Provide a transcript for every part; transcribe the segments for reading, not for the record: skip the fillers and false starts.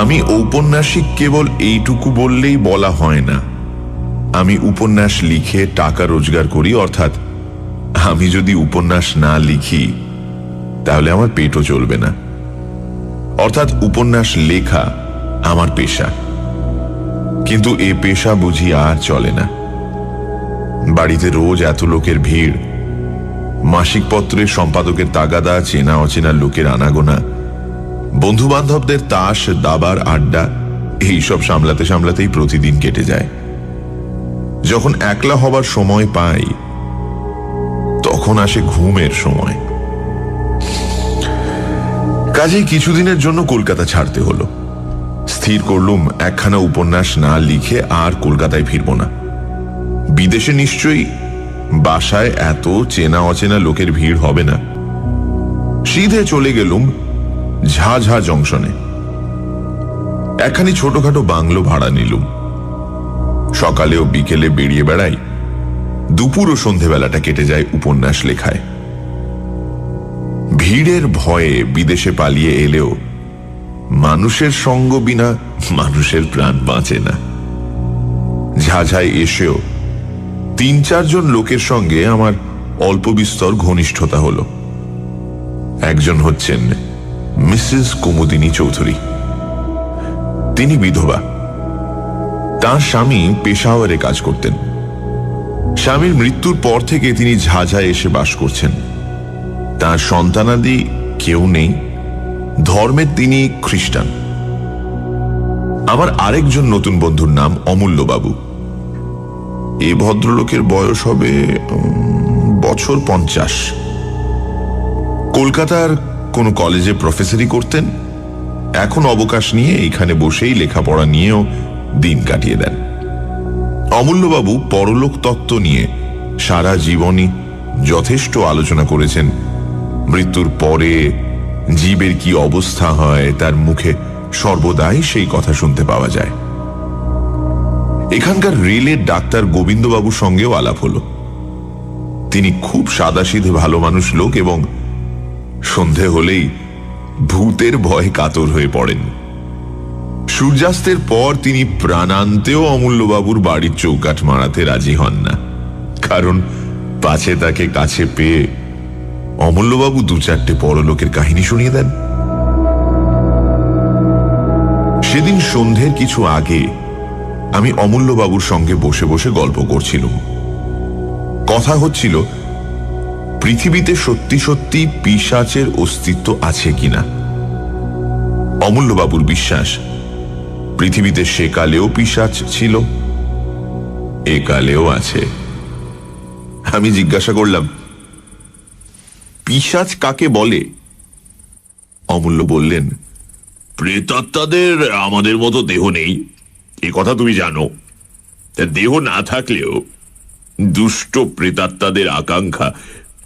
আমি ঔপন্যাসিক কেবল এইটুকু বললেই বলা হয় না। আমি উপন্যাস লিখে টাকা রোজগার করি, অর্থাৎ আমি যদি উপন্যাস না লিখি তাহলে আমার পেটও চলবে না। অর্থাৎ উপন্যাস লেখা আমার পেশা, কিন্তু এ পেশা বুঝি আর চলে না। বাড়িতে রোজ এত লোকের ভিড়, মাসিক পত্রের সম্পাদকের তাগাদা, চেনা অচেনা লোকের আনাগোনা, বন্ধু বান্ধবদের তাস দাবার আড্ডা, এইসব সামলাতে সামলাতেই প্রতিদিন কেটে যায়। যখন একলা হবার সময় পাই তখন আসে ঘুমের সময়। কাজেই কিছুদিনের জন্য কলকাতা ছাড়তে হলো। স্থির করলুম একখানা উপন্যাস না লিখে আর কলকাতায় ফিরব না। বিদেশে নিশ্চয়ই বাসায় এত চেনা অচেনা লোকের ভিড় হবে না। সিধে চলে গেলুম ঝাঝা জংশনে। একখানি ছোটখাটো বাংলো ভাড়া নিলুম। সকালে ও বিকেলে বেরিয়ে বেড়াই, দুপুর ও সন্ধেবেলাটা কেটে যায় উপন্যাস লেখায়। ভিড়ের ভয়ে বিদেশে পালিয়ে এলেও মানুষের সঙ্গ বিনা মানুষের প্রাণ বাঁচে না। ঝাঝায় এসেও ৩-৪ জন লোকের সঙ্গে আমার অল্প বিস্তর ঘনিষ্ঠতা হলো। একজন হচ্ছেন মিসেস কুমুদিনী চৌধুরী। তিনি বিধবা। তাঁর স্বামী পেশাওয়ারে কাজ করতেন। স্বামীর মৃত্যুর পর থেকে তিনি ঝাঝায় এসে বাস করছেন। তাঁর সন্তানাদি কেউ নেই। ধর্মের তিনি খ্রিস্টান। আমার আরেকজন নতুন বন্ধুর নাম অমূল্যবাবু। এ ভদ্রলোকের বয়স হবে বছর 50। কলকাতার কোন কলেজে প্রফেসরি করতেন। এখন অবকাশ নিয়ে এইখানে বসেই লেখাপড়া নিয়েও দিন কাটিয়ে দেন। অমূল্যবাবু পরলোক তত্ত্ব নিয়ে সারা জীবনই যথেষ্ট আলোচনা করেছেন। মৃত্যুর পরে জীবের কি অবস্থা হয় তার মুখে সর্বদাই সেই কথা শুনতে পাওয়া যায়। এখানকার রেলের ডাক্তার গোবিন্দবাবুর সঙ্গেও আলাপ হলো। তিনি খুব সাদাসিধে ভালো মানুষ লোক এবং সন্ধে হলেই ভূতের ভয়ে কাতর হয়ে পড়েন। সূর্যাস্তের পর তিনি প্রাণান্তেও অমূল্যবাবুর বাড়ির চৌকাঠ মারাতে রাজি হন না, কারণ পাছে তাকে কাছে পেয়ে অমূল্যবাবু 2-4টে পরলোকের কাহিনী শুনিয়ে দেন। সেদিন সন্ধ্যের কিছু আগে আমি অমূল্যবাবুর সঙ্গে বসে বসে গল্প করছিলাম। কথা হচ্ছিল পৃথিবীতে সত্যি সত্যি পিশাচের অস্তিত্ব আছে কিনা। অমূল্যবাবুর বিশ্বাস পৃথিবীতে সেকালেও পিশাচ ছিল, একালেও আছে। আমি জিজ্ঞাসা করলাম, পিশাচ কাকে বলে? অমূল্য বললেন, প্রেতাত্মাদের আমাদের মতো দেহ নেই, এ কথা তুমি জানো। দেহ না থাকলেও দুষ্ট প্রেতাত্মাদের আকাঙ্ক্ষা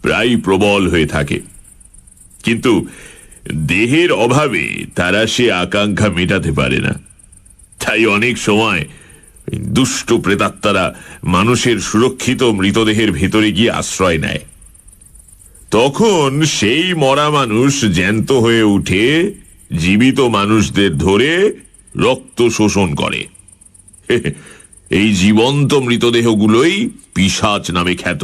প্রায় প্রবল হয়ে থাকে, কিন্তু দেহের অভাবে তারা সে আকাঙ্ক্ষা মেটাতে পারে না। তাই অনেক সময় দুষ্ট প্রেতাত্মারা মানুষের সুরক্ষিত মৃতদেহের ভেতরে গিয়ে আশ্রয় নেয়। তখন সেই মরা মানুষ জ্যান্ত হয়ে উঠে জীবিত মানুষদের ধরে রক্ত শোষণ করে। এই জীবন্ত মৃতদেহগুলোই পিশাচ নামে খ্যাত।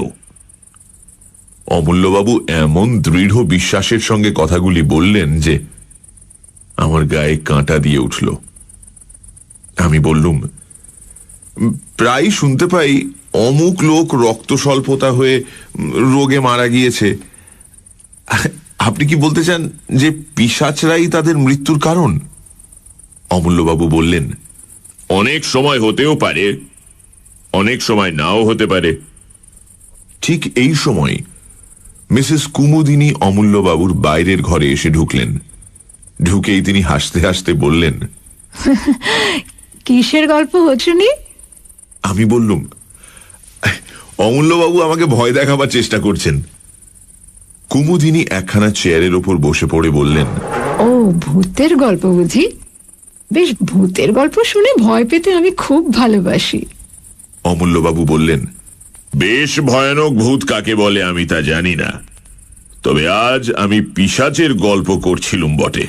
অমূল্যবাবু এমন দৃঢ় বিশ্বাসের সঙ্গে কথাগুলি বললেন যে আমার গায়ে কাঁটা দিয়ে উঠল। আমি বললুম, প্রায় শুনতে পাই অমুক লোক রক্ত স্বল্পতা হয়ে রোগে মারা গিয়েছে। আপনি কি বলতে চান যে পিশাচরাই তাদের মৃত্যুর কারণ? অমূল্যবাবু বললেন, অনেক সময় হতেও পারে, অনেক সময় নাও হতে পারে। ঠিক এই সময় মিসেস কুমুদিনী অমূল্যবাবুর বাইরের ঘরে এসে ঢুকলেন। ঢুকেই তিনি হাসতে হাসতে বললেন, কিসের গল্প হচ্ছে? আমি বললুম, অমূল্যবাবু আমাকে ভয় দেখাবার চেষ্টা করছেন। কুমুদিনী একখানা চেয়ারের ওপর বসে পড়ে বললেন, ও ভূতের গল্প বুঝি? বেশ, ভূতের গল্প শুনে ভয় পেতে আমি খুব ভালোবাসি। অমূল্যবাবু বললেন, বেশ ভয়ানক ভূত কাকে বলে আমি তা জানি না, তবে আজ আমি পিশাচের গল্প করছিলুম বটে।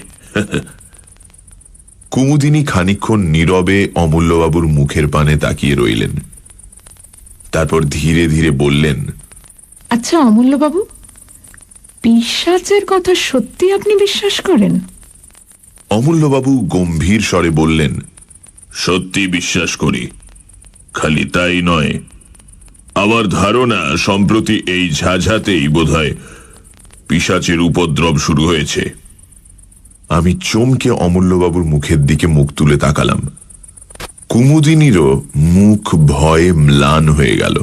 কুমুদিনী খানিকক্ষণ নীরবে অমূল্যবাবুর মুখের পানে তাকিয়ে রইলেন। তারপর ধীরে ধীরে বললেন, আচ্ছা অমূল্যবাবু, পিশাচের কথা সত্যি আপনি বিশ্বাস করেন? অমূল্যবাবু গম্ভীর স্বরে বললেন, সত্যি বিশ্বাস করি। খালি তাই নয়, আমার ধারণা সম্প্রতি এই ঝাঝাতেই বোধহয় পিশাচের উপদ্রব শুরু হয়েছে। আমি চমকে অমূল্যবাবুর মুখের দিকে মুখ তুলে তাকালাম। কুমুদিনীরও মুখ ভয়ে ম্লান হয়ে গেল,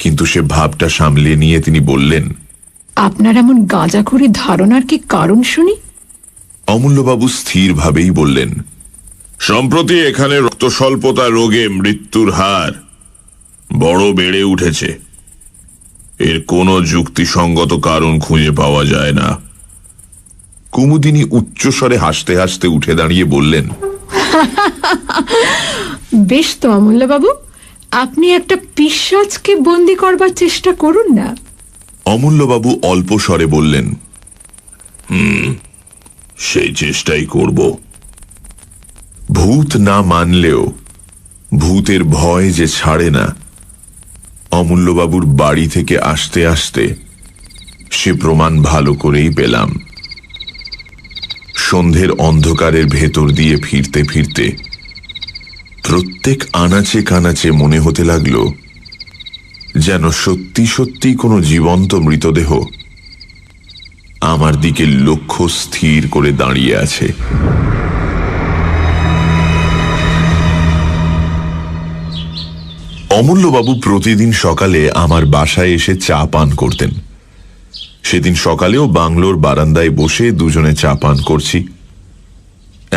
কিন্তু সে ভাবটা সামলে নিয়ে তিনি বললেন, আপনার এমন গাঁজাখুরি ধারণার কি কারণ শুনি? অমূল্যবাবু স্থিরভাবেই বললেন, সম্প্রতি এখানে রক্তস্বল্পতা রোগে মৃত্যুর হার বড় বেড়ে উঠেছে। এর কোনো যুক্তিসঙ্গত কারণ খুঁজে পাওয়া যায় না। কুমুদিনী উচ্চস্বরে হাসতে হাসতে উঠে দাঁড়িয়ে বললেন, বেশ তো অমূল্যবাবু, আপনি একটা পিশাচকে বন্দি করবার চেষ্টা করুন না। অমূল্যবাবু অল্প স্বরে বললেন, সেই চেষ্টাই করব। ভূত না মানলেও ভূতের ভয় যে ছাড়ে না, অমূল্যবাবুর বাড়ি থেকে আসতে আসতে সে প্রমাণ ভালো করেই পেলাম। সন্ধ্যের অন্ধকারের ভেতর দিয়ে ফিরতে ফিরতে প্রত্যেক আনাচে কানাচে মনে হতে লাগলো যেন সত্যি সত্যি কোনো জীবন্ত মৃতদেহ আমার দিকে লক্ষ্য স্থির করে দাঁড়িয়ে আছে। অমূল্যবাবু প্রতিদিন সকালে আমার বাসায় এসে চা পান করতেন। সেদিন সকালেও বাংলোর বারান্দায় বসে দুজনে চা পান করছি।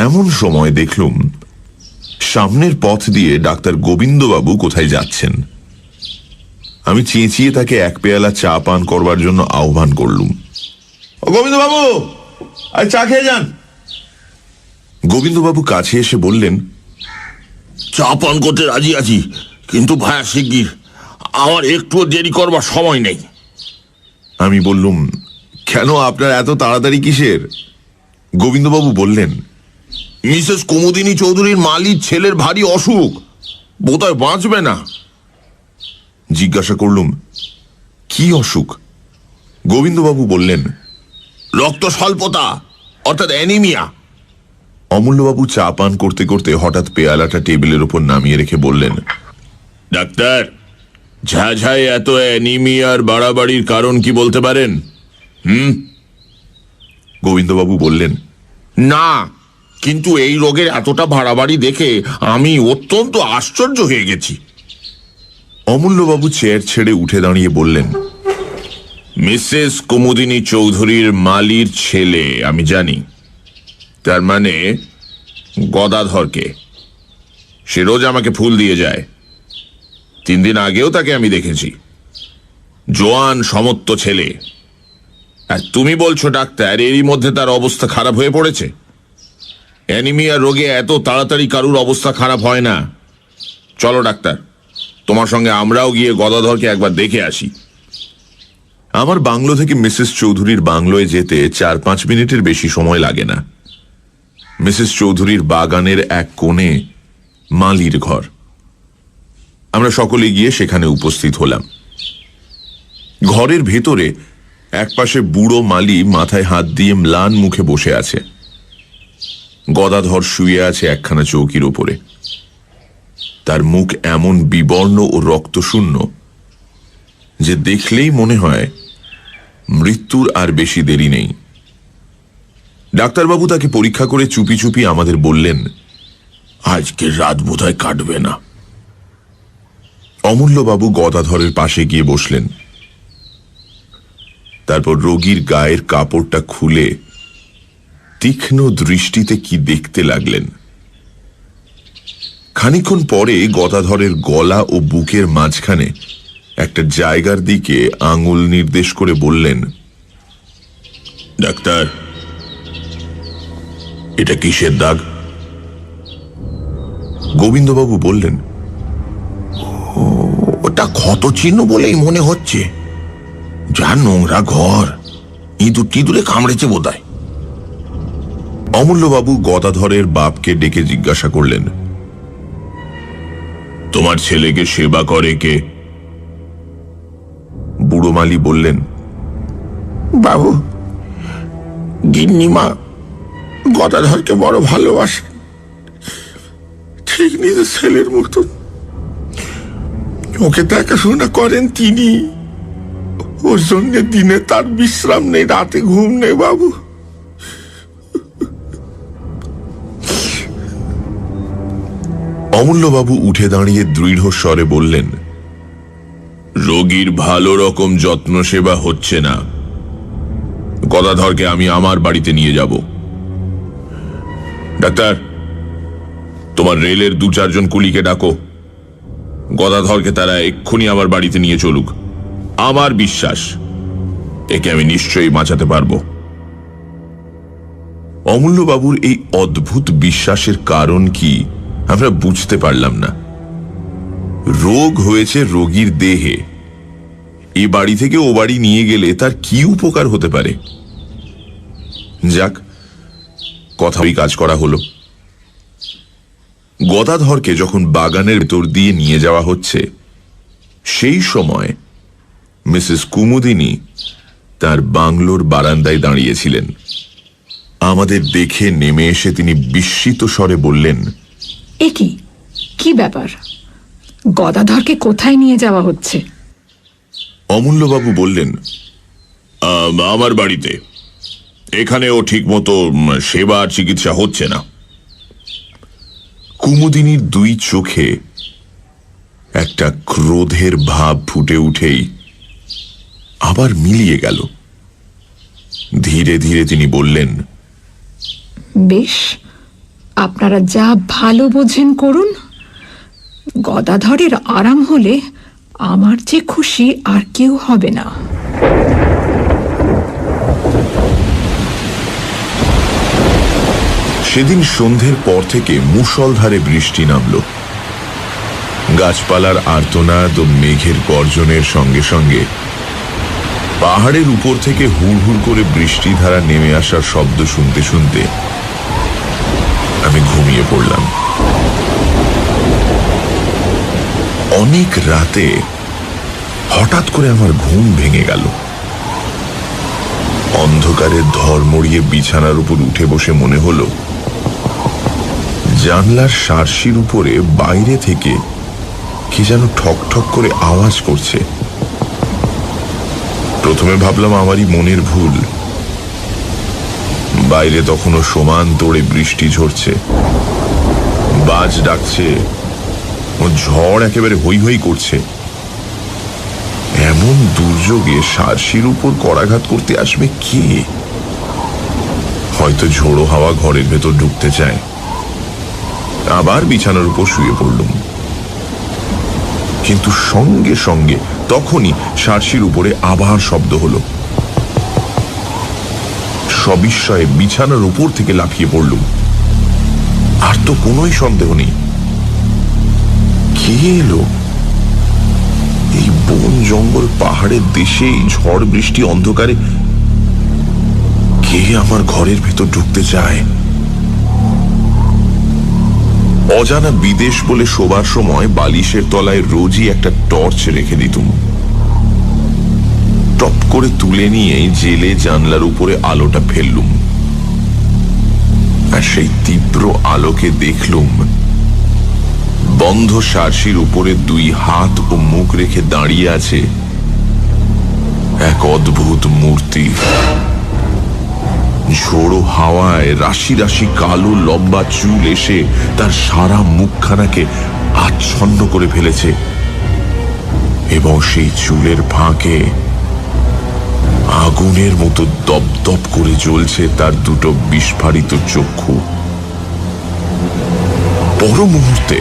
এমন সময় দেখলুম সামনের পথ দিয়ে ডাক্তার গোবিন্দবাবু কোথায় যাচ্ছেন। আমি চেঁচিয়ে তাকে এক পেয়ালা চা পান করবার জন্য আহ্বান করলুম। গোবিন্দবাবু, আর চা খেয়ে যান। গোবিন্দবাবু কাছে এসে বললেন, চা পান করতে রাজি আছি, কিন্তু ভায়া শিগগির, আমার একটুও দেরি করবার সময় নেই। আমি বললুম, কেন আপনার এত তাড়াতাড়ি কিসের? গোবিন্দবাবু বললেন, মিসেস কুমুদিনী চৌধুরীর মালির ছেলের ভারী অসুখ, বোধহয় বাঁচবে না। জিজ্ঞাসা করলুম, কি অসুখ? গোবিন্দবাবু বললেন, রক্ত স্বল্পতা, অর্থাৎ অ্যানিমিয়া। অমূল্যবাবু চা পান করতে করতে হঠাৎ পেয়ালাটা টেবিলের উপর নামিয়ে রেখে বললেন, ডাক্তার, ঝাঝায় এত অ্যানিমিয়ার বাড়াবাড়ির কারণ কি বলতে পারেন? গোবিন্দবাবু বললেন, না, কিন্তু এই রোগের এতটা বাড়াবাড়ি দেখে আমি অত্যন্ত আশ্চর্য হয়ে গেছি। অমূল্যবাবু চেয়ার ছেড়ে উঠে দাঁড়িয়ে বললেন, মিসেস কুমুদিনী চৌধুরীর মালির ছেলে আমি জানি, তার মানে গদাধরকে। সে রোজ আমাকে ফুল দিয়ে যায়। 3 দিন আগেও তাকে আমি দেখেছি। জোয়ান সমত্ব ছেলে। আর তুমি বলছো ডাক্তার, এরই মধ্যে তার অবস্থা খারাপ হয়ে পড়েছে? অ্যানিমিয়া রোগে এত তাড়াতাড়ি কারুর অবস্থা খারাপ হয় না। চলো ডাক্তার, তোমার সঙ্গে আমরাও গিয়ে গদাধরকে একবার দেখে আসি। আমার বাংলো থেকে মিসেস চৌধুরীর বাংলোয় যেতে 4-5 মিনিটের বেশি সময় লাগে না। মিসেস চৌধুরীর বাগানের এক কোণে মালির ঘর। আমরা সকলে গিয়ে সেখানে উপস্থিত হলাম। ঘরের ভেতরে একপাশে বুড়ো মালি মাথায় হাত দিয়ে ম্লান মুখে বসে আছে। গদাধর শুয়ে আছে একখানা চৌকির উপরে। তার মুখ এমন বিবর্ণ ও রক্তশূন্য যে দেখলেই মনে হয় মৃত্যুর আর বেশি দেরি নেই। ডাক্তারবাবু তাকে পরীক্ষা করে চুপি চুপি আমাদের বললেন, আজকের রাত বোধহয় কাটবে না। অমূল্যবাবু গদাধরের পাশে গিয়ে বসলেন। তারপর রোগীর গায়ের কাপড়টা খুলে তীক্ষ্ণ দৃষ্টিতে কি দেখতে লাগলেন। খানিকক্ষণ পরে গদাধরের গলা ও বুকের মাঝখানে একটা জায়গার দিকে আঙুল নির্দেশ করে বললেন, ডাক্তার, এটা কিসের দাগ? গোবিন্দবাবু বললেন, ওটা ক্ষত চিহ্ন বলেই মনে হচ্ছে। যা নোংরা ঘর, ইঁদুর টিঁদুরে কামড়েছে বোধহয়। অমূল্যবাবু গদাধরের বাপকে ডেকে জিজ্ঞাসা করলেন, তোমার ছেলেকে সেবা করে কে? বুড়ো মালি বললেন, বাবু, গিন্নিমা গদাধরকে বড় ভালোবাসে, ঠিক নিজের ছেলের মতো। ওকে দেখাশোনা করেন তিনি। ওর জন্য দিনে তার বিশ্রাম নেই, রাতে ঘুম নেই বাবু। অমূল্যবাবু উঠে দাঁড়িয়ে দৃঢ় স্বরে বললেন, রোগীর ভালো রকম যত্ন সেবা হচ্ছে না। গদাধরকে আমি আমার বাড়িতে নিয়ে যাব। ডাক্তার, তোমার রেলের 2-4 জন কুলিকে ডাকো। গদাধরকে তারা এক্ষুনি আমার বাড়িতে নিয়ে চলুক। আমার বিশ্বাস একে আমি নিশ্চয়ই বাঁচাতে পারবো। অমূল্যবাবুর এই অদ্ভুত বিশ্বাসের কারণ কি আমরা বুঝতে পারলাম না। রোগ হয়েছে রোগীর দেহে, এ বাড়ি থেকে ও বাড়ি নিয়ে গেলে তার কি উপকার হতে পারে? যাক, কথাই কাজ করা হলো। গদাধরকে যখন বাগানের ভেতর দিয়ে নিয়ে যাওয়া হচ্ছে, সেই সময় মিসেস কুমুদিনী তার বাংলোর বারান্দায় দাঁড়িয়েছিলেন। আমাদের দেখে নেমে এসে তিনি বিস্মিত স্বরে বললেন, এ কি ব্যাপার? গদাধরকে কোথায় নিয়ে যাওয়া হচ্ছে? অমূল্যবাবু বললেন, আমার বাড়িতে। এখানে ও ঠিক মতো সেবা আর চিকিৎসা হচ্ছে না। কুমুদিনীর 2 চোখে একটা ক্রোধের ভাব ফুটে উঠেই আবার মিলিয়ে গেল। ধীরে ধীরে তিনি বললেন, বেশ, আপনারা যা ভালো বোঝেন করুন। গদাধরের আরাম হলে আমার যে খুশি আর কেউ হবে না। সেদিন সন্ধ্যের পর থেকে মুষলধারে বৃষ্টি নামল। গাছপালার আর্তনাদ ও মেঘের গর্জনের সঙ্গে সঙ্গে পাহাড়ের উপর থেকে হুড় হুড় করে বৃষ্টিধারা নেমে আসার শব্দ শুনতে শুনতে আমি ঘুমিয়ে পড়লাম। অনেক রাতে হঠাৎ করে আমার ঘুম ভেঙে গেল। অন্ধকারে ধর্মড়িয়ে বিছানার উপর উঠে বসে মনে হলো জানলার সার্সির উপরে বাইরে থেকে কি যেন ঠক ঠক করে আওয়াজ করছে। প্রথমে ভাবলাম আমারই মনের ভুল। বাইরে তখনও সমান তোড়ে বৃষ্টি ঝরছে, বাজ ডাকছে ও ঝড় একেবারে হৈ হৈ করছে। এমন দুর্যোগে সার্সির উপর করাঘাত করতে আসবে কে? হয়তো ঝোড়ো হাওয়া ঘরের ভেতর ঢুকতে চায়। আবার বিছানার উপর শুয়ে পড়লুম, কিন্তু সঙ্গে সঙ্গে তখনই সার্সির উপরে আবার শব্দ হলো। সবিস্ময়ে বিছানার উপর থেকে লাফিয়ে পড়লুম। আর তো কোনোই সন্দেহ নেই, কে এলো? এই বন জঙ্গল পাহাড়ের দেশে এই ঝড় বৃষ্টি অন্ধকারে কে আমার ঘরের ভেতর ঢুকতে চায়? অজানা বিদেশ বলে শোবার সময় বালিশের তলায় রোজই একটা টর্চ রেখে দিতুম। টপ করে তুলে নিয়ে জেলে জানলার উপরে আলোটা ফেললুম, আর সেই তীব্র আলোকে দেখলুম বন্ধ সার্সির উপরে 2 হাত ও মুখ রেখে দাঁড়িয়ে আছে এক অদ্ভুত মূর্তি। ঝোড়ো হাওয়ায় রাশি রাশি কালো লম্বা চুল এসে তার সারা মুখখানাকে আচ্ছন্ন করে ফেলেছে, এবং সেই চুলের ফাঁকে আগুনের মতো দপদপ করে জ্বলছে তার 2 বিস্ফারিত চক্ষু। পর মুহূর্তে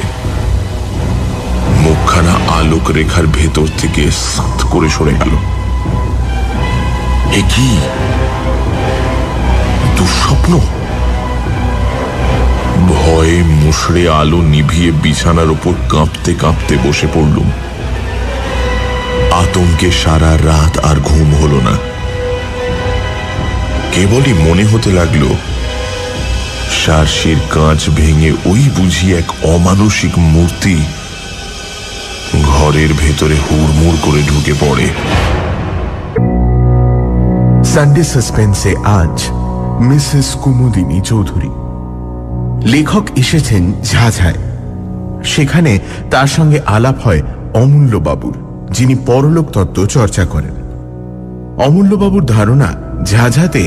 মুখখানা আলোক রেখার ভেতর থেকে সাত করে সরে গেল। এ কি দুঃস্বপ্ন? ভয়ে মুষড়ে আলো নিভিয়ে বিছানার উপর কাঁপতে কাঁপতে বসে পড়লুম। আতঙ্কে সারা রাত আর ঘুম হলো না। কেবলই মনে হতে লাগলো সার্সের কাঁচ ভেঙে ওই বুঝি এক অমানসিক মূর্তি ঘরের ভেতরে হুড়মুড় করে ঢুকে পড়ে। সানডে সাসপেন্সে আজ মিসেস কুমুদিনী চৌধুরী। লেখক এসেছেন ঝাঝায়। সেখানে তার সঙ্গে আলাপ হয় অমূল্যবাবুর, যিনি পরলোক তত্ত্ব চর্চা করেন। অমূল্যবাবুর ধারণা ঝাঝাতে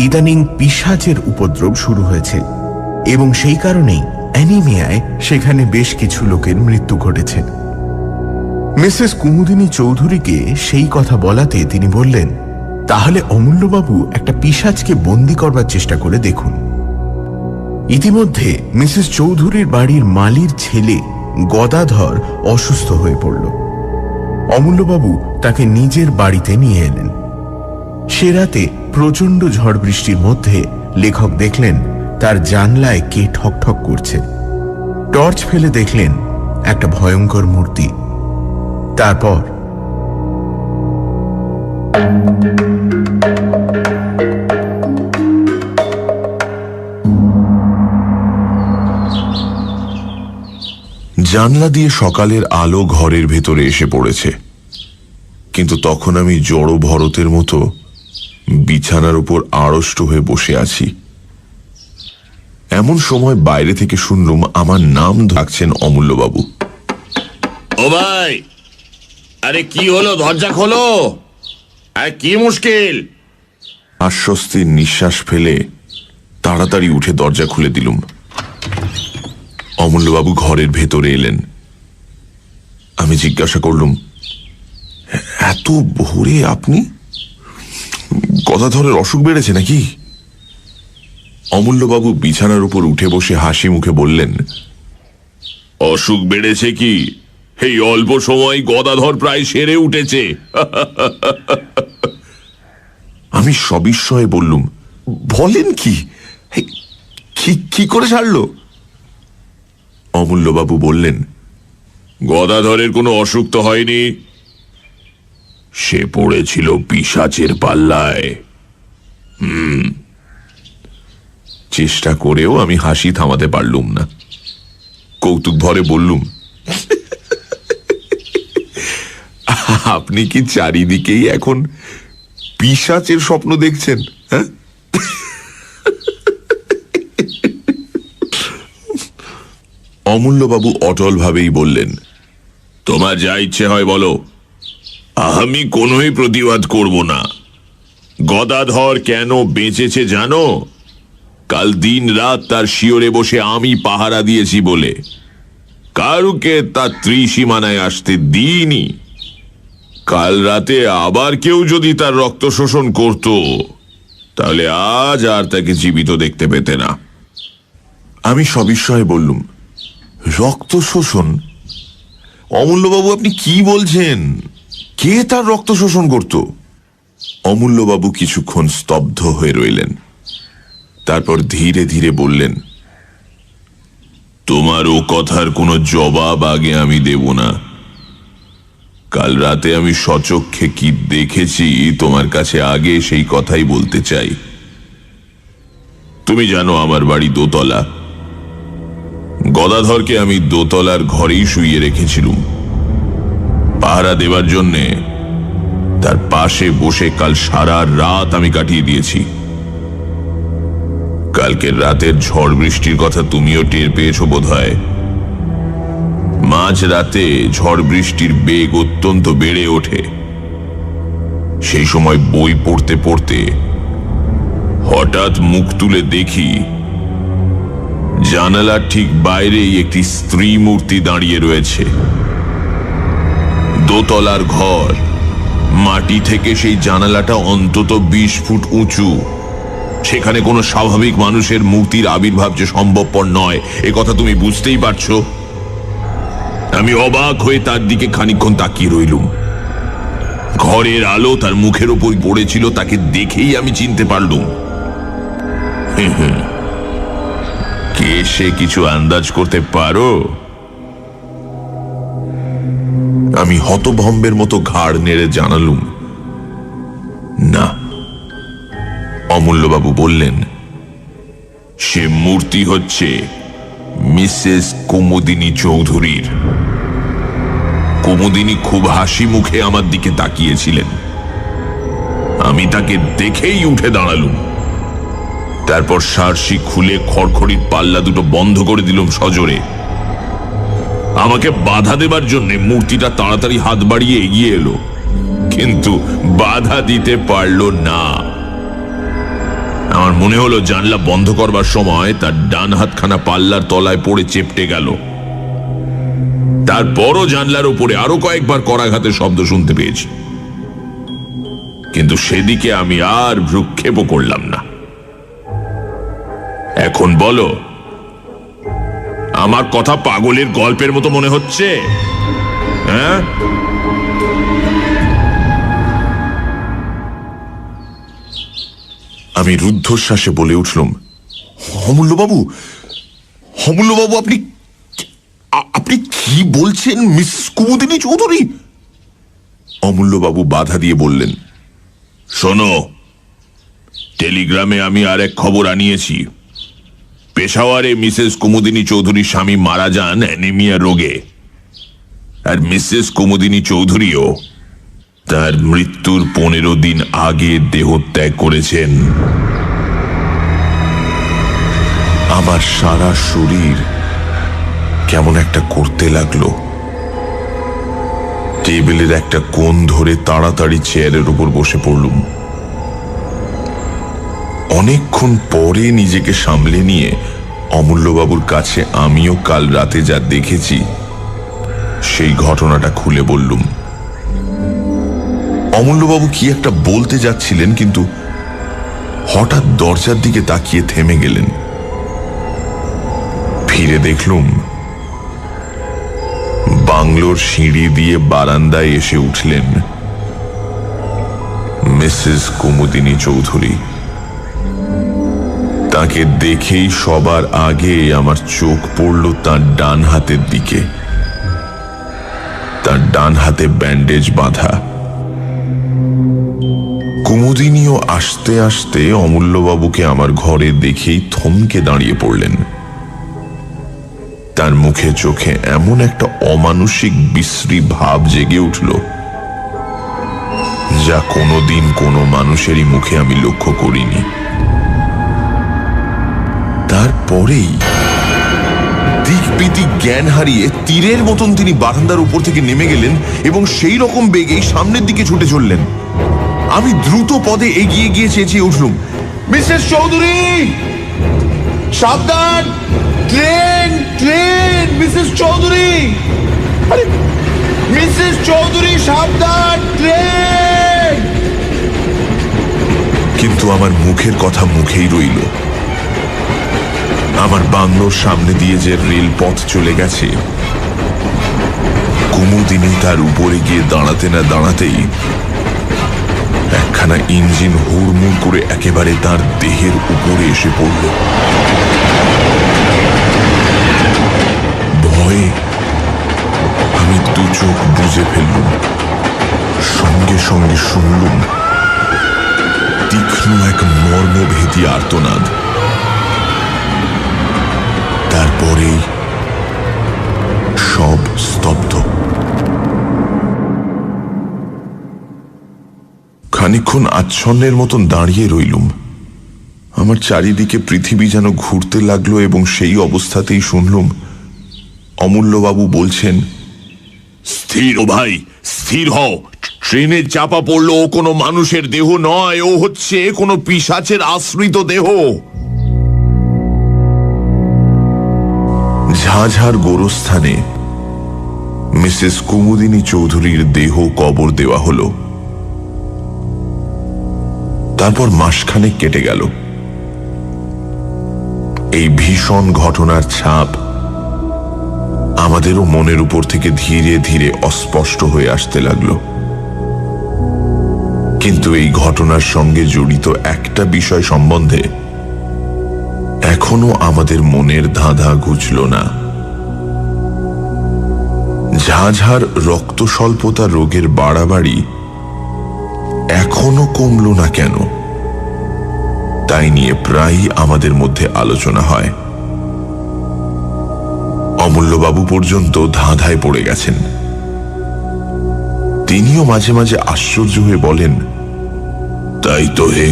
ইদানিং পিশাচের উপদ্রব শুরু হয়েছে এবং সেই কারণেই অ্যানিমিয়ায় সেখানে বেশ কিছু লোকের মৃত্যু ঘটেছে। মিসেস কুমুদিনী চৌধুরীকে সেই কথা বলাতে তিনি বললেন, তাহলে অমূল্যবাবু একটা পিশাচকে বন্দি করবার চেষ্টা করে দেখুন। ইতিমধ্যে মিসেস চৌধুরীর বাড়ির মালির ছেলে গদাধর অসুস্থ হয়ে পড়ল। অমূল্যবাবু তাকে নিজের বাড়িতে নিয়ে এলেন। সে রাতে প্রচণ্ড ঝড় বৃষ্টির মধ্যে লেখক দেখলেন তার জানলায় কে ঠকঠক করছে। টর্চ ফেলে দেখলেন একটা ভয়ঙ্কর মূর্তি। তারপর জানলা দিয়ে সকালের আলো ঘরের ভেতরে এসে পড়েছে, কিন্তু তখন আমি জড়ো ভরতের মতো বিছানার উপর আড়ষ্ট হয়ে বসে আছি। এমন সময় বাইরে থেকে শুনলুম আমার নাম ডাকছেন অমূল্যবাবু। ও ভাই, আরে কি হলো, দরজা খোলো, আর কি মুশকিল? আশ্বস্তির নিঃশ্বাস ফেলে তাড়াতাড়ি উঠে দরজা খুলে দিলুম। অমূল্যবাবু ঘরের ভেতরে এলেন। আমি জিজ্ঞাসা করলুম, এত ভোরে আপনি? গদাধরের অসুখ বেড়েছে নাকি? অমূল্যবাবু বিছানার উপর উঠে বসে হাসি মুখে বললেন, অসুখ বেড়েছে কি, এই অল্প সময় গদাধর প্রায় সেরে উঠেছে। আমি সবিস্ময়ে বললুম, বলেন কি? কি করে ছাড়লো? অমূল্যবাবু বললেন, গদাধরের কোনো অসুখ তো হয়নি, সে পড়েছিল পিশাচের পাল্লায়। চেষ্টা করেও আমি হাসি থামাতে পারলুম না। কৌতুক ভরে বললুম, আপনি কি চারিদিকেই এখন পিশাচের স্বপ্ন দেখছেন? হ্যাঁ, অমূল্যবাবু অটল ভাবেই বললেন, তোমার যা ইচ্ছে হয় বলো, আমি কোনোই প্রতিবাদ করব না। গদাধর কেন বেঁচেছে জানো? কাল দিন রাত তার শিয়রে বসে আমি পাহারা দিয়েছি বলে। কারুকে তার ত্রিসীমানায় আসতে দিইনি। কাল রাতে আবার কেউ যদি তার রক্ত শোষণ করত, তাহলে আজ আর তাকে জীবিত দেখতে পেতে না। আমি সবিস্ময়ে বললুম, রক্ত শোষণ? অমূল্যবাবু, আপনি কি বলছেন? কে তার রক্ত শোষণ করত? অমূল্যবাবু কিছুক্ষণ স্তব্ধ হয়ে রইলেন। তারপর ধীরে ধীরে বললেন, তোমার ও কথার কোনো জবাব আগে আমি দেব না। কাল রাতে আমি সচক্ষে কি দেখেছি তোমার কাছে আগে সেই কথাই বলতে চাই। তুমি জানো আমার বাড়ি দোতলা। গদাধরকে আমি দোতলার ঘরেই শুইয়ে রেখেছিলুম পাহারা দেবার জন্যে। তার পাশে বসে কাল সারা রাত আমি কাটিয়ে দিয়েছি। কালকের রাতের ঝড় বৃষ্টির কথা তুমিও টের পেয়েছো বোধহয়। মাঝ রাতে ঝড় বৃষ্টির বেগ অত্যন্ত বেড়ে ওঠে। সেই সময় বই পড়তে পড়তে হঠাৎ মুখ তুলে দেখি জানালার ঠিক বাইরেই একটি স্ত্রী মূর্তি দাঁড়িয়ে রয়েছে। দোতলার ঘর, মাটি থেকে সেই জানালাটা অন্তত 20 ফুট উঁচু। সেখানে কোনো স্বাভাবিক মানুষের মূর্তির আবির্ভাব যে সম্ভবপর নয়, এ কথা তুমি বুঝতেই পারছো। আমি অবাক হয়ে তার দিকে খানিকক্ষণ তাকিয়ে রইলুম। ঘরের আলো তার মুখের উপর পড়েছিল, তাকে দেখেই আমি চিনতে পারলুম। কে সে কিছু আন্দাজ করতে পারো? আমি হতভম্বের মতো ঘাড় নেড়ে জানালুম, না। অমূল্যবাবু বললেন, সে মূর্তি হচ্ছে মিসেস কুমুদিনী চৌধুরীর। কুমুদিনী খুব হাসি মুখে আমার দিকে তাকিয়েছিলেন। আমি তাকে দেখেই উঠে দাঁড়ালুম। তারপর সারসি খুলে খড়খড়ির পাল্লা দুটো বন্ধ করে দিলাম সজোরে। আমাকে বাধা দেবার জন্য মূর্তিটা তাড়াতাড়ি হাত বাড়িয়ে এগিয়ে এলো, কিন্তু বাধা দিতে পারল না। আমার মনে হলো জানলা বন্ধ করবার সময় তার ডান হাতখানা পাল্লার তলায় পড়ে চেপটে গেল। তারপরও জানলার উপরে আরো কয়েকবার করাঘাতের শব্দ শুনতে পেয়েছি, কিন্তু সেদিকে আমি আর ভ্রুক্ষেপও করলাম না। এখন বলো, আমার কথা পাগলের গল্পের মতো মনে হচ্ছে? হ্যাঁ, আমি রুদ্ধশ্বাসে বলে উঠলাম, অমূল্যবাবু, অমূল্যবাবু, আপনি আপনি কি বলছেন মিস কুমুদিনী চৌধুরী? অমূল্যবাবু বাধা দিয়ে বললেন, শোনো, টেলিগ্রামে আমি আর এক খবর আনিয়েছি। পেশাওয়ারে মিসেস কুমুদিনী চৌধুরীর স্বামী মারা যান অ্যানিমিয়া রোগে, আর মিসেস কুমুদিনী চৌধুরীও তার মৃত্যুর 15 দিন আগে দেহত্যাগ করেছেন। আমার সারা শরীর কেমন একটা করতে লাগলো। টেবিলের একটা কোণ ধরে তাড়াতাড়ি চেয়ারের উপর বসে পড়লুম। অনেকক্ষণ পরে নিজেকে সামলে নিয়ে অমূল্যবাবুর কাছে আমিও কাল রাতে যা দেখেছি সেই ঘটনাটা খুলে বললুম। অমূল্যবাবু কি একটা বলতে যাচ্ছিলেন, কিন্তু হঠাৎ দরজার দিকে তাকিয়ে থেমে গেলেন। ফিরে দেখলুম বাংলোর সিঁড়ি দিয়ে বারান্দায় এসে উঠলেন মিসেস কুমুদিনী চৌধুরী। তাকে দেখেই সবার আগে আমার চোখ পড়ল তার ডান হাতের দিকে। তার ডান হাতে ব্যান্ডেজ বাঁধা। কুমুদিনীও আসতে আসতে অমূল্যবাবুকে আমার ঘরে দেখেই থমকে দাঁড়িয়ে পড়লেন। তার মুখে চোখে এমন একটা অমানুষিক বিশ্রী ভাব জেগে উঠল, যা কোনোদিন কোনো মানুষেরই মুখে আমি লক্ষ্য করিনি। তারপরেই দিকবিদিক জ্ঞান হারিয়ে তীরের মতন তিনি বারান্দার উপর থেকে নেমে গেলেন এবং সেই রকম বেগেই সামনের দিকে ছুটে চললেন। আমি দ্রুত পদে এগিয়ে গিয়ে চেঁচিয়ে উঠলুম, মিসেস চৌধুরী, সাবধান! Train, train! মিসেস চৌধুরী, আরে মিসেস চৌধুরী, সাবধান! ট্রেন! কিন্তু আমার মুখের কথা মুখেই রইল। আমার বাংলোর সামনে দিয়ে যে রেলপথ চলে গেছে, কুমুদিনী তার উপরে গিয়ে দাঁড়াতে না দাঁড়াতেই একখানা ইঞ্জিন হুড়মুড় করে একেবারে তার দেহের উপরে এসে পড়ল। ভয়ে আমি দু চোখ বুজে ফেললুম। সঙ্গে সঙ্গে শুনলুম তীক্ষ্ণ এক মর্মভেদী আর্তনাদ। তারপরেই সব স্তব্ধ। খানিকক্ষণ আচ্ছন্নের মতন দাঁড়িয়ে রইলুম। আমার চারিদিকে পৃথিবী যেন ঘুরতে লাগলো এবং সেই অবস্থাতেই শুনলুম অমূল্যবাবু বলছেন, স্থির ও ভাই, স্থির হও। ট্রেনে চাপা পড়লো ও কোনো মানুষের দেহ নয়, ও হচ্ছে কোনো পিশাচের আশ্রিত দেহ। ঝাঝার গোরস্থানে মিসেস কুমুদিনী চৌধুরীর দেহ কবর দেওয়া হলো। তারপর মাসখানেক কেটে গেল। এই ভীষণ ঘটনার ছাপ আমাদেরও মনের উপর থেকে ধীরে ধীরে অস্পষ্ট হয়ে আসতে লাগলো। কিন্তু এই ঘটনার সঙ্গে জড়িত একটা বিষয় সম্বন্ধে এখনো আমাদের মনের ধাঁধা ঘুচল না। ঝাঝার রক্ত স্বল্পতা রোগের বাড়াবাড়ি এখনো কমল না কেন? তাই নিয়ে প্রায়ই আমাদের মধ্যে আলোচনা হয়। অমূল্যবাবু পর্যন্ত ধাঁধায় পড়ে গেছেন। তিনিও মাঝে মাঝে আশ্চর্য হয়ে বলেন, তাই তো হে,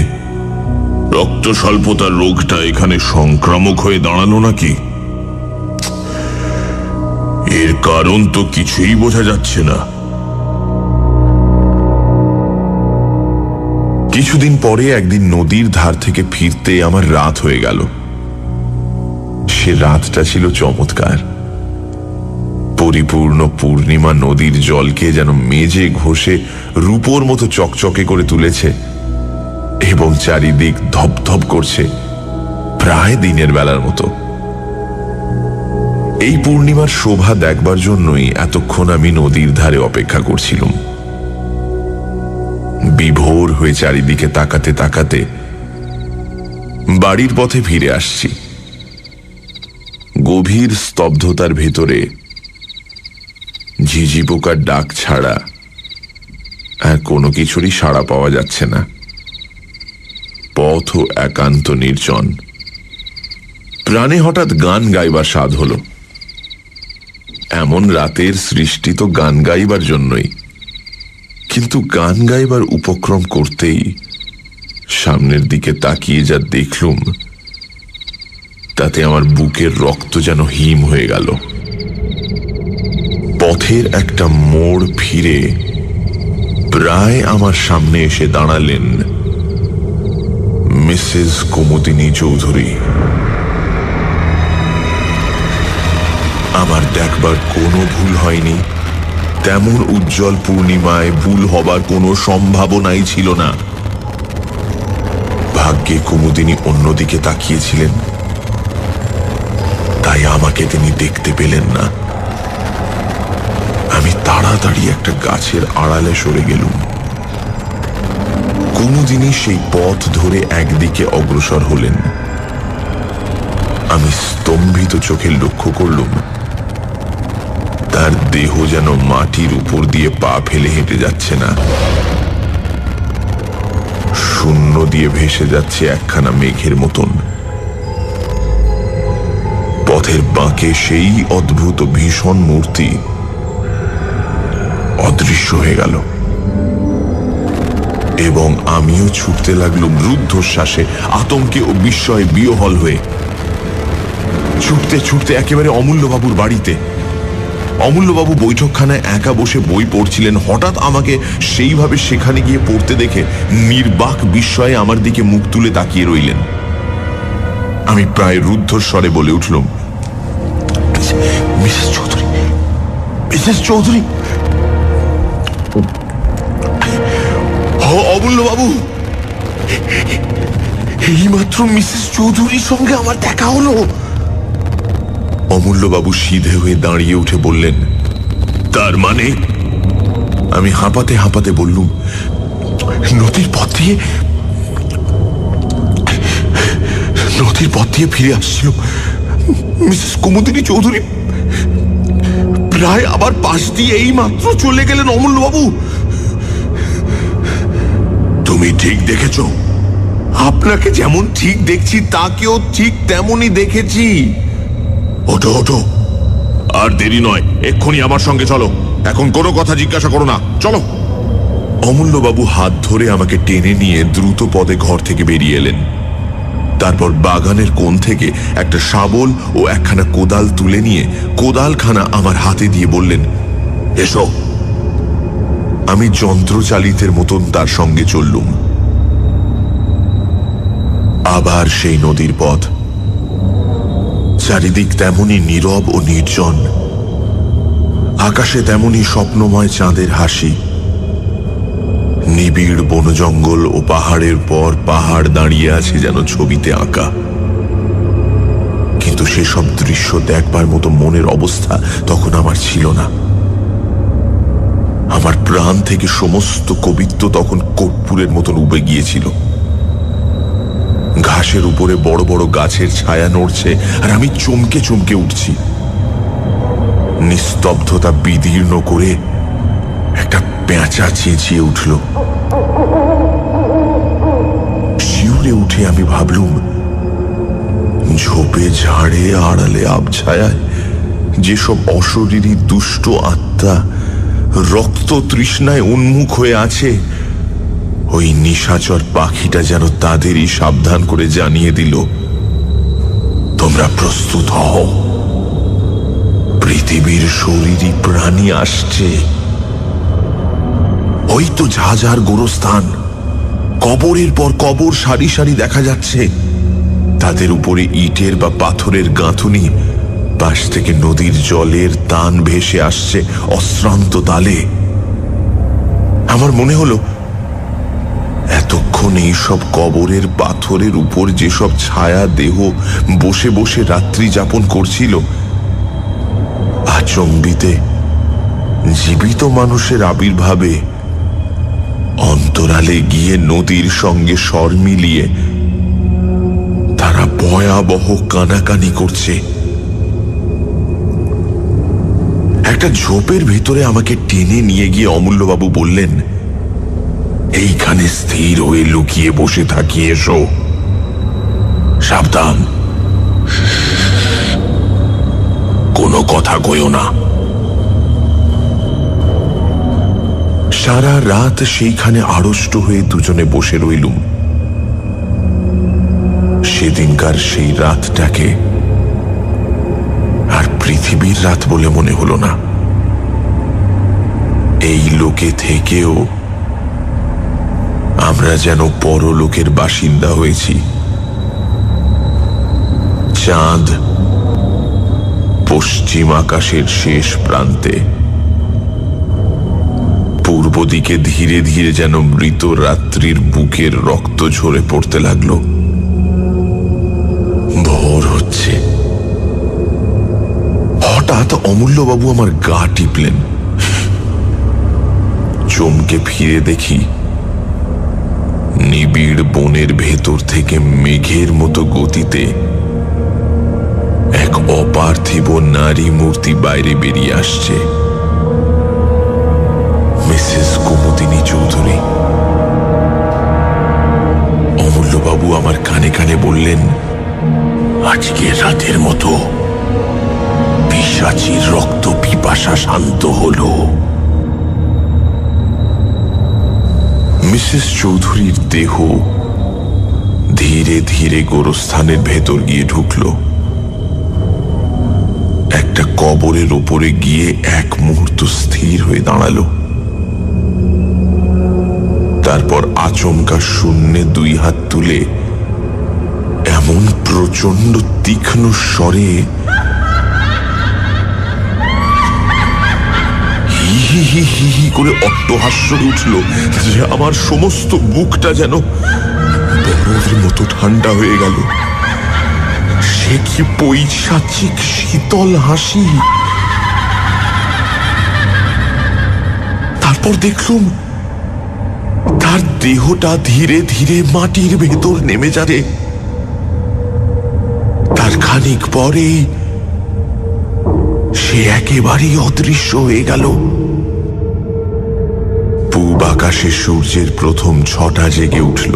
রক্ত স্বল্পতার রোগটা এখানে সংক্রামক হয়ে দাঁড়ালো নাকি? এর কারণ তো কিছুই বোঝা যাচ্ছে না। কিছুদিন পরে একদিন নদীর ধার থেকে ফিরতে আমার রাত হয়ে গেল। সে রাতটা ছিল চমৎকার। পরিপূর্ণ পূর্ণিমা নদীর জলকে যেন মেজে ঘষে রূপোর মতো চকচকে করে তুলেছে এবং চারিদিক ধপধপ করছে, প্রায় দিনের বেলার মতো। এই পূর্ণিমার শোভা দেখবার জন্যই এতক্ষণ আমি নদীর ধারে অপেক্ষা করছিলাম। বিভোর হয়ে চারিদিকে তাকাতে তাকাতে বাড়ির পথে ফিরে আসছি। গভীর স্তব্ধতার ভেতরে ঝিঝি পোকার ডাক ছাড়া আর কোনো কিছুরই সাড়া পাওয়া যাচ্ছে না। পথও একান্ত নির্জন। প্রাণে হঠাৎ গান গাইবার স্বাদ হলো। এমন রাতের সৃষ্টি তো গান গাইবার জন্যই, কিন্তু গান গাইবার উপক্রম করতেই সামনের দিকে তাকিয়ে যা দেখলুম, তাতে আমার বুকের রক্ত যেন হিম হয়ে গেল। পথের একটা মোড় ফিরে প্রায় আমার সামনে এসে দাঁড়ালেন মিসেস কুমুদিনী চৌধুরী। আমার দেখবার কোনো ভুল হয়নি। তেমন উজ্জ্বল পূর্ণিমায় ভুল হবার কোনো সম্ভাবনাই ছিল না। ভাগ্যে কুমুদিনী অন্যদিকে তাকিয়েছিলেন, তাই আমাকে তিনি দেখতে পেলেন না। আমি তাড়াতাড়ি একটা গাছের আড়ালে সরে গেলুম। কুমুদিনী সেই পথ ধরে একদিকে অগ্রসর হলেন। আমি স্তম্ভিত চোখে লক্ষ্য করলুম তার দেহ যেন মাটির উপর দিয়ে পা ফেলে হেঁটে যাচ্ছে না, শূন্য দিয়ে ভেসে যাচ্ছে একখানা মেঘের মতন। পথের বাঁকে সেই অদ্ভুত ভীষণ মূর্তি অদৃশ্য হয়ে গেল এবং আমিও ছুটতে লাগলুম রুদ্ধশ্বাসে, আতঙ্কে ও বিস্ময়ে বিহ্বল হয়ে। ছুটতে ছুটতে একেবারে অমূল্যবাবুর বাড়িতে। অমূল্যবাবু বৈঠকখানায় একা বসে বই পড়ছিলেন। হঠাৎ আমাকে সেইভাবে সেখানে গিয়ে পড়তে দেখে নির্বাক বিস্ময়ে আমার দিকে মুখ তুলে তাকিয়ে রইলেন। আমি প্রায় রুদ্ধস্বরে বলে উঠলুম, মিসেস চৌধুরী, মিসেস চৌধুরী। অমূল্যবাবু, এইমাত্র মিসেস চৌধুরীর সঙ্গে আমার দেখা হলো। অমূল্যবাবু সিধে হয়ে দাঁড়িয়ে উঠে বললেন, তার মানে? আমি হাঁপাতে হাঁপাতে বললুম, নদীর পথ দিয়ে ফিরে আসছিল মিসেস কুমুদিনী চৌধুরী প্রায় আবার পাশ দিয়ে এই মাত্র চলে গেলেন অমূল্যবাবু। তুমি ঠিক দেখেছ? আপনাকে যেমন ঠিক দেখছি তাকেও ঠিক তেমনই দেখেছি। ওঠো ওঠো, আর দেরি নয়, এক্ষুনি আমার সঙ্গে চলো। এখন কোনো কথা জিজ্ঞাসা করো না, চলো। অমূল্যবাবু হাত ধরে আমাকে টেনে নিয়ে দ্রুত পদে ঘর থেকে বেরিয়ে এলেন। তারপর বাগানের কোণ থেকে একটা শাবল ও একখানা কোদাল তুলে নিয়ে কোদালখানা আমার হাতে দিয়ে বললেন, এসো। আমি যন্ত্রচালিতের মতন তার সঙ্গে চললুম। আবার সেই নদীর পথ। চারিদিক তেমনি নীরব ও নির্জন। আকাশে তেমনি স্বপ্নময় চাঁদের হাসি। নিবিড় বনজঙ্গল ও পাহাড়ের পর পাহাড় দাঁড়িয়ে আছে যেন ছবিতে আঁকা। কিন্তু সেসব দৃশ্য দেখবার মতো মনের অবস্থা তখন আমার ছিল না। আমার প্রাণ থেকে সমস্ত কবিত্ব তখন কর্পূরের মতন উবে গিয়েছিল। ঘাসের উপরে বড় বড় গাছের ছায়া নড়ছে আর আমি চমকে চমকে উঠছি। নিস্তব্ধতা বিদীর্ণ করে একটা পেঁচা চেঁচিয়ে উঠল। শিউরে উঠে আমি ভাবলুম, ঝোপে ঝাড়ে আড়ালে আবছায়ায় যেসব অশরীরী দুষ্ট আত্মা রক্ত তৃষ্ণায় উন্মুখ হয়ে আছে, ওই নিশাচর পাখিটা যেন তাদেরই সাবধান করে জানিয়ে দিল, তোমরা প্রস্তুত হও, পৃথিবীর শরীরী প্রাণী আসছে। ওই তো ঝাঝার গোরস্থান, কবরের পর কবর সারি সারি দেখা যাচ্ছে, তাদের উপরে ইটের বা পাথরের গাঁথুনি, পাশ থেকে নদীর জলের তান ভেসে আসছে অশ্রান্ত তালে। আমার মনে হলো, এতক্ষণ এইসব কবরের পাথরের উপর যেসব ছায়া দেহ বসে বসে রাত্রি যাপন করছিল, আচম্বিতে জীবিত মানুষের আবির্ভাবে অন্তরালে গিয়ে নদীর সঙ্গে স্বর মিলিয়ে তারা ভয়াবহ কানাকানি করছে। একটা ঝোপের ভিতরে আমাকে টেনে নিয়ে গিয়ে অমূল্যবাবু বললেন, এইখানে স্থির হয়ে লুকিয়ে বসে থাকি, এসো, সাবধান, কোনো কথা কইও না। সারা রাত সেইখানে আড়ষ্ট হয়ে দুজনে বসে রইলুম। সেদিনকার সেই রাতটাকে আর পৃথিবীর রাত বলে মনে হলো না। এই লোকে থেকেও আমরা যেন পরলোকের বাসিন্দা হয়েছি। চাঁদ পশ্চিম আকাশের শেষ প্রান্তে, পূর্ব দিকে ধীরে ধীরে যেন মৃত রাত্রির বুকের রক্ত ঝরে পড়তে লাগলো। ভোর হচ্ছে। হঠাৎ অমূল্যবাবু আমার গা টিপলেন। চমকে ফিরে দেখি, নিবিড় বনের ভেতর থেকে মেঘের মতো গতিতে এক অপার্থিব নারী মূর্তি বাইরে বেরিয়ে আসছে। মিসেস কুমুদিনী চৌধুরী। অমূল্যবাবু আমার কানে কানে বললেন, আজকে রাতের মতো পিশাচীর রক্ত পিপাসা শান্ত হলো। মিসেস চৌধুরীর দেহ ধীরে ধীরে গোরস্থানের ভেতর গিয়ে ঢুকল। একটা কবরের ওপরে গিয়ে এক মুহূর্ত স্থির হয়ে দাঁড়ালো। তারপর আচমকা শূন্যে দুই হাত তুলে এমন প্রচন্ড তীক্ষ্ণ স্বরে হি হি হি হি হি করে অট্টহাস্য উঠল যে আমার সমস্ত বুকটা যেন বরফের মতো ঠান্ডা হয়ে গেল। সে কি পৈশাচিক শীতল হাসি! তারপর দেখলুম তার দেহটা ধীরে ধীরে মাটির ভেতর নেমে যাবে। তার খানিক পরে সে একেবারেই অদৃশ্য হয়ে গেল। পূব আকাশে সূর্যের প্রথম ছটা জেগে উঠল।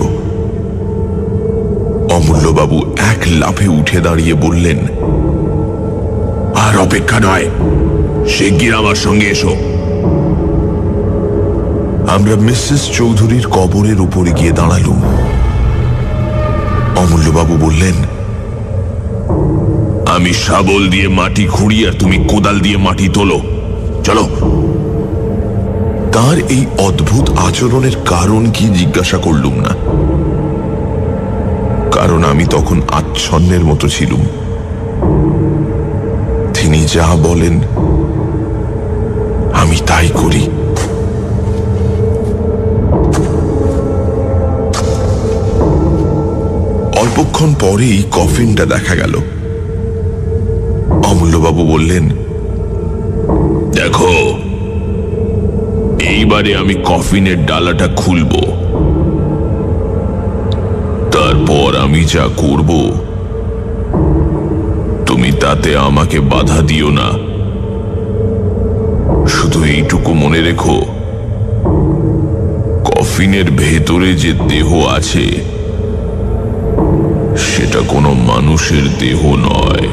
অমূল্যবাবু এক লাফে উঠে দাঁড়িয়ে বললেন, আর অপেক্ষা নয়, শিগগির আমার সঙ্গে এসো। আমরা মিসেস চৌধুরীর কবরের উপরে গিয়ে দাঁড়ালুম। অমূল্যবাবু বললেন, আমি শাবল দিয়ে মাটি খুঁড়ি আর তুমি কোদাল দিয়ে মাটি তোলো, চলো। তার এই অদ্ভুত আচরণের কারণ কি জিজ্ঞাসা করলুম না, কারণ আমি তখন আচ্ছন্নের মতো ছিলুম। তিনি যা বলেন আমি তাই করি। অল্পক্ষণ পরেই কফিনটা দেখা গেল। অমূল্যবাবু বললেন, দেখো, এইবারে আমি কফিনের ডালাটা খুলব, তারপর আমি যা করব তুমি তাতে আমাকে বাধা দিও না। শুধু এইটুকু মনে রেখো, কফিনের ভেতরে যে দেহ আছে সেটা কোনো মানুষের দেহ নয়।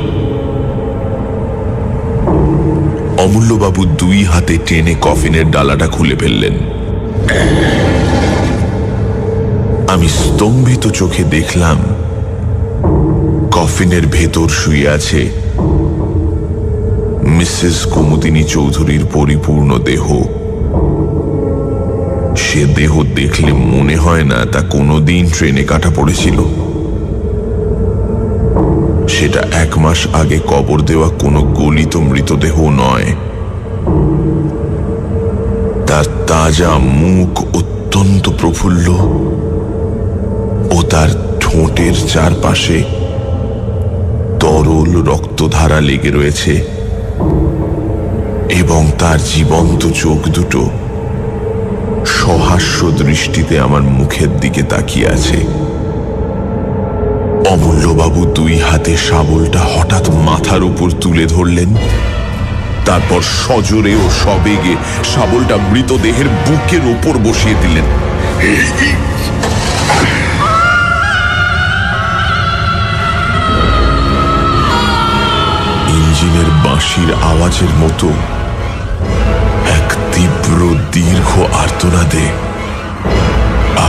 অমূল্যবাবু দুই হাতে টেনে কফিনের ডালাটা খুলে ফেললেন। আমি স্তম্ভিত চোখে দেখলাম কফিনের ভেতর শুয়ে আছে মিসেস কুমুদিনী চৌধুরীর পরিপূর্ণ দেহ। সে দেহ দেখলে মনে হয় না তা কোনোদিন ট্রেনে কাটা পড়েছিল। সেটা 1 মাস আগে কবর দেওয়া কোনো গলিত মৃতদেহ নয়। তার তাজা মুখ অত্যন্ত প্রফুল্ল ও তার ঠোঁটের চারপাশে তরল রক্তধারা লেগে রয়েছে এবং তার জীবন্ত চোখ দুটো সহাস্য দৃষ্টিতে আমার মুখের দিকে তাকিয়ে আছে। অমূল্যবাবু দুই হাতে শাবলটা হঠাৎ মাথার উপর তুলে ধরলেন, তারপর সজোরে ও সবেগে শাবলটা মৃতদেহের বুকের ওপর বসিয়ে দিলেন। ইঞ্জিনের বাঁশির আওয়াজের মতো এক তীব্র দীর্ঘ আর্তনাদে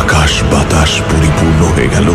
আকাশ বাতাস পরিপূর্ণ হয়ে গেল।